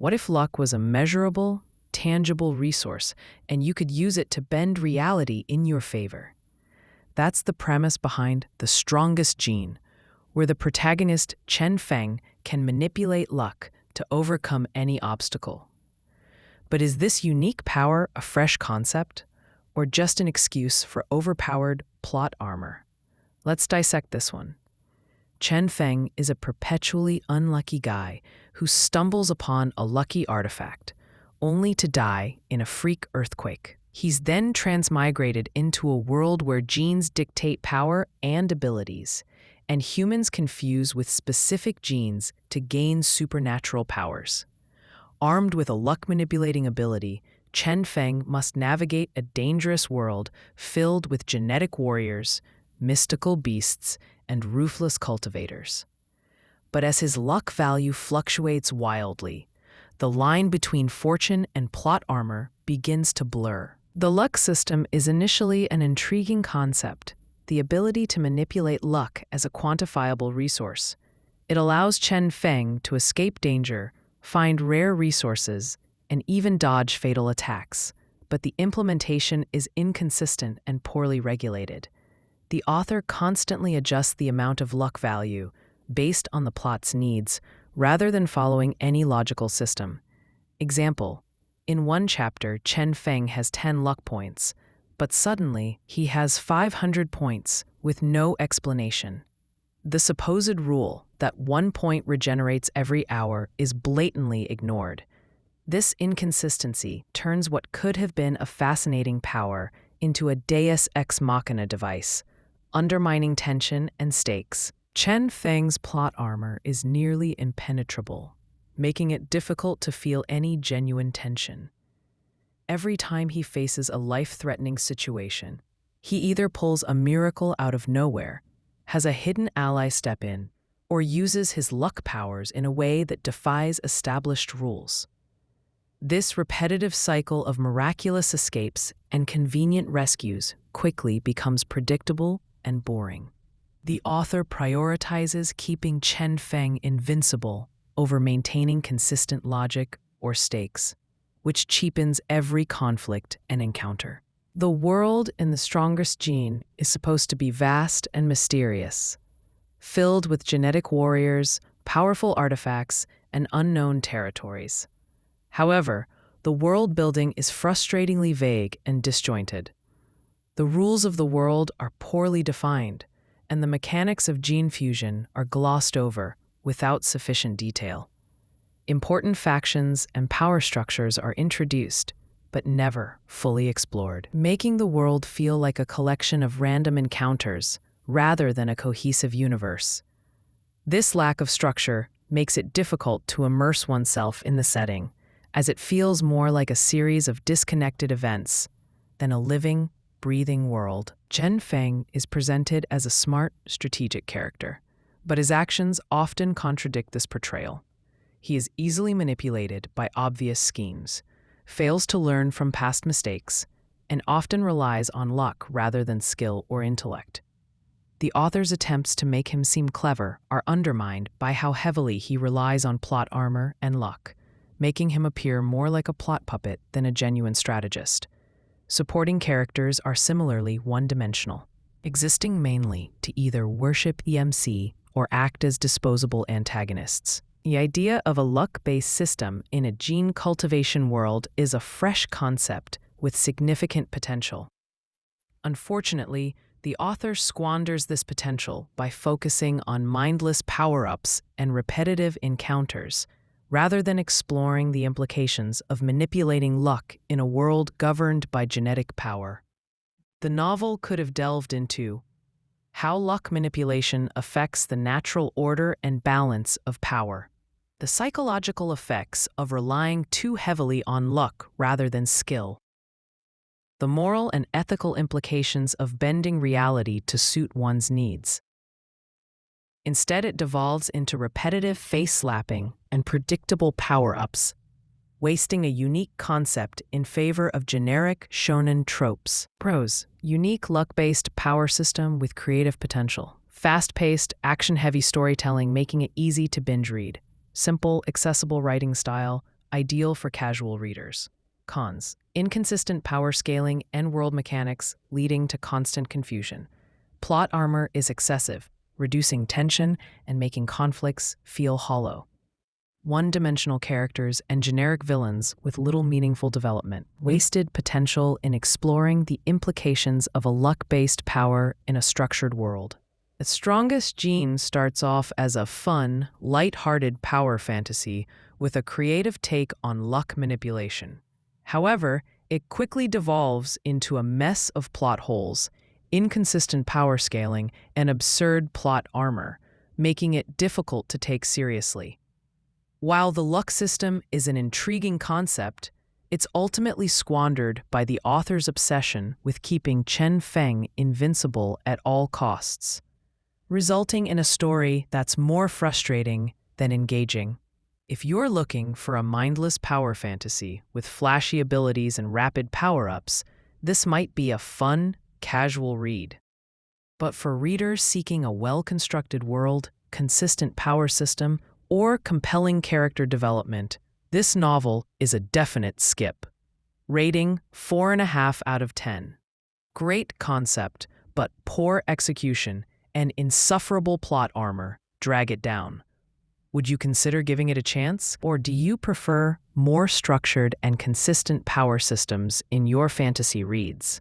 What if luck was a measurable, tangible resource and you could use it to bend reality in your favor? That's the premise behind The Strongest Gene, where the protagonist Chen Feng can manipulate luck to overcome any obstacle. But is this unique power a fresh concept, or just an excuse for overpowered plot armor? Let's dissect this one. Chen Feng is a perpetually unlucky guy who stumbles upon a lucky artifact, only to die in a freak earthquake. He's then transmigrated into a world where genes dictate power and abilities, and humans can fuse with specific genes to gain supernatural powers. Armed with a luck-manipulating ability, Chen Feng must navigate a dangerous world filled with genetic warriors, mystical beasts, and ruthless cultivators. But as his luck value fluctuates wildly, the line between fortune and plot armor begins to blur. The luck system is initially an intriguing concept, the ability to manipulate luck as a quantifiable resource. It allows Chen Feng to escape danger, find rare resources, and even dodge fatal attacks. But the implementation is inconsistent and poorly regulated. The author constantly adjusts the amount of luck value based on the plot's needs, rather than following any logical system. Example: in one chapter, Chen Feng has 10 luck points, but suddenly he has 500 points with no explanation. The supposed rule that 1 point regenerates every hour is blatantly ignored. This inconsistency turns what could have been a fascinating power into a deus ex machina device, undermining tension and stakes. Chen Feng's plot armor is nearly impenetrable, making it difficult to feel any genuine tension. Every time he faces a life-threatening situation, he either pulls a miracle out of nowhere, has a hidden ally step in, or uses his luck powers in a way that defies established rules. This repetitive cycle of miraculous escapes and convenient rescues quickly becomes predictable and boring. The author prioritizes keeping Chen Feng invincible over maintaining consistent logic or stakes, which cheapens every conflict and encounter. The world in The Strongest Gene is supposed to be vast and mysterious, filled with genetic warriors, powerful artifacts, and unknown territories. However, the world building is frustratingly vague and disjointed. The rules of the world are poorly defined, and the mechanics of gene fusion are glossed over without sufficient detail. Important factions and power structures are introduced, but never fully explored, making the world feel like a collection of random encounters rather than a cohesive universe. This lack of structure makes it difficult to immerse oneself in the setting, as it feels more like a series of disconnected events than a living, breathing world. Chen Feng is presented as a smart, strategic character, but his actions often contradict this portrayal. He is easily manipulated by obvious schemes, fails to learn from past mistakes, and often relies on luck rather than skill or intellect. The author's attempts to make him seem clever are undermined by how heavily he relies on plot armor and luck, making him appear more like a plot puppet than a genuine strategist. Supporting characters are similarly one-dimensional, existing mainly to either worship EMC or act as disposable antagonists. The idea of a luck-based system in a gene cultivation world is a fresh concept with significant potential. Unfortunately, the author squanders this potential by focusing on mindless power-ups and repetitive encounters, rather than exploring the implications of manipulating luck in a world governed by genetic power. The novel could have delved into how luck manipulation affects the natural order and balance of power, the psychological effects of relying too heavily on luck rather than skill, the moral and ethical implications of bending reality to suit one's needs. Instead, it devolves into repetitive face-slapping and predictable power-ups, wasting a unique concept in favor of generic shonen tropes. Pros: unique luck-based power system with creative potential. Fast-paced, action-heavy storytelling making it easy to binge read. Simple, accessible writing style. ideal for casual readers. Cons: inconsistent power scaling and world mechanics leading to constant confusion. Plot armor is excessive, reducing tension and making conflicts feel hollow. One-dimensional characters and generic villains with little meaningful development. Wasted potential in exploring the implications of a luck-based power in a structured world. The Strongest Gene starts off as a fun, light-hearted power fantasy with a creative take on luck manipulation. However, it quickly devolves into a mess of plot holes, inconsistent power scaling, and absurd plot armor, making it difficult to take seriously. While the luck system is an intriguing concept, it's ultimately squandered by the author's obsession with keeping Chen Feng invincible at all costs, resulting in a story that's more frustrating than engaging. If you're looking for a mindless power fantasy with flashy abilities and rapid power-ups, this might be a fun, casual read. But for readers seeking a well-constructed world, consistent power system, or compelling character development, this novel is a definite skip. Rating 4.5 out of 10. Great concept, but poor execution and insufferable plot armor drag it down. Would you consider giving it a chance, or do you prefer more structured and consistent power systems in your fantasy reads?